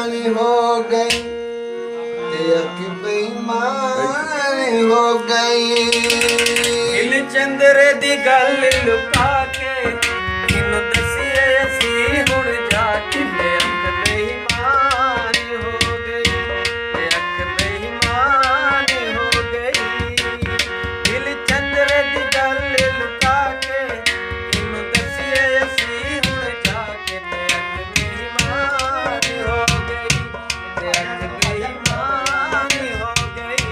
हो गई अख बेईमान हो गई। दिल चंद्र दी गल लुका के किनु दसिए असी हुण जाके अख बेईमान हो गई अख बेईमान हो गई। दिल चंद्र दी गल लुका के किनु दसिए असी हुण जाके अख बेईमान हो गई अख बेईमान हो गई।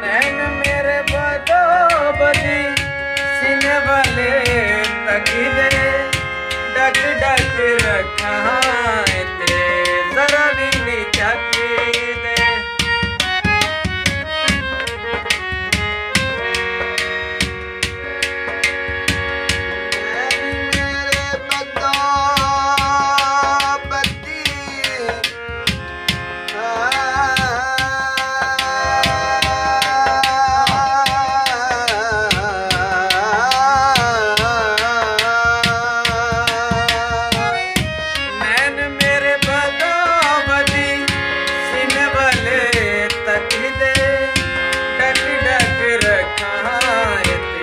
नैन मेरे बदो बदी सीने वाले तकीदे डट डट रखा ते जरा भी नहीं चकीदे। मेरे बदो बदी नैन मेरे बदो बदी सीने वाले तकीदे डट डट रखा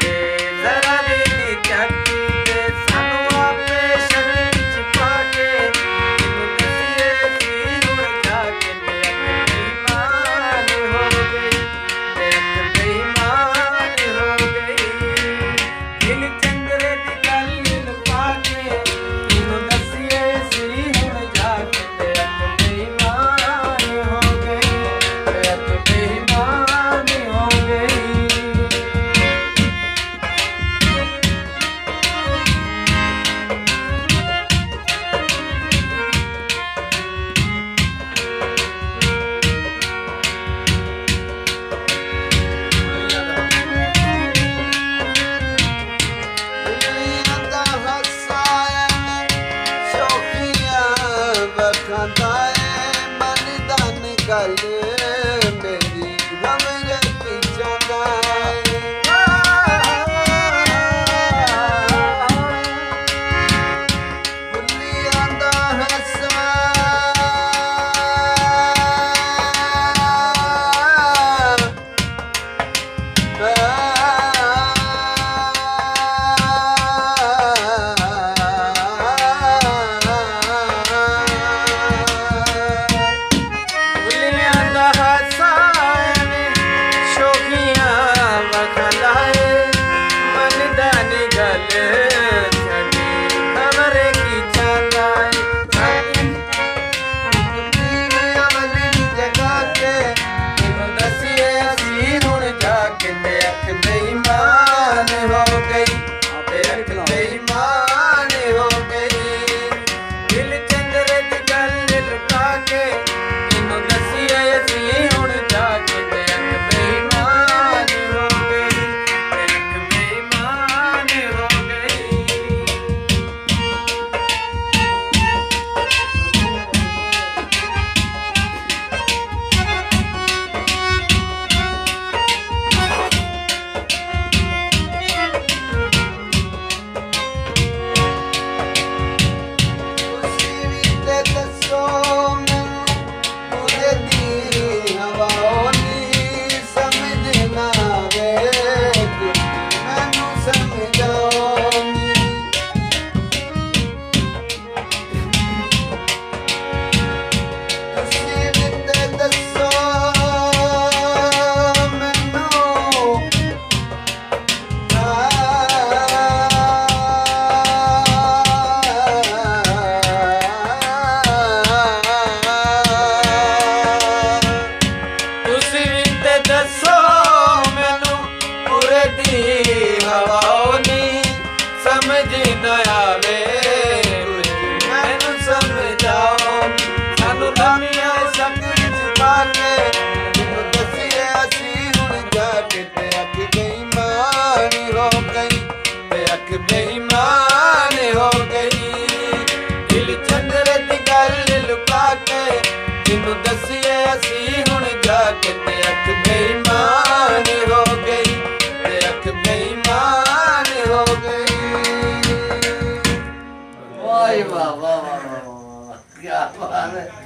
ते जरा भी नहीं चकीदे। सानू आपे शरण च पाके किनु दसिए सी हुण जाके अख बेईमान हो गई अख बेईमान हो गई। दिल चंद्र दी गल लुका के किनु दसिए सी हुण जाके अख बेईमान हो गई अख बेईमान हो गई। दुनिया दा हसायन शौकियां वखांदा है मन दा निकल मेरी हमरे पीछा दा दुनिया दा दुनिया दा हसायन शौकियां वखांदा है मन दा निगल छड़ी खबर की चांदा है। दसिए असी हुण जाके अख बेईमान हो गई अख बेईमान हो गई। दिल चंद्र दी गल लुका के किनु दसिए असी हुण जाके अख बेईमान हो गई अख बेईमान हो गई। ਤੁਸੀਂ ਵੀ ਤੇ ਦੱਸੋ ਮੈਨੂੰ ਉਹਦੇ ਦੀ ਹਵਾ ਨੀ ਸਮਝ ਨਾ ਆਵੇ ਮੈਨੂੰ ਸਮਝਾਓ ਨੀ। ਤੁਸੀਂ ਵੀ ਤੇ ਦੱਸੋ ਮੈਨੂੰ ਤੁਸੀਂ ਵੀ ਤੇ ਦੱਸੋ ਮੈਨੂੰ ਪੂਰੇ ਦੀ ਹਵਾ ਨੀ ਸਮਝ ਨਾ ਆਵੇ ਮੈਨੂੰ ਸਮਝਾਓ। ਸਾਨੂੰ ਦੁਨੀਆ ਸ਼ੱਕ ਵਿੱਚ ਪਾ ਕੇ दसिए असी हुण जाके अख बेईमान हो गई अख बेईमान हो गई दिल चंद्र दी गल लुका के जिन्नू दसिए असी हुण जाके ते अख बेईमान हो गई ते अख बेईमान हो गई वाह वाह वाह वाह वाह क्या बात है।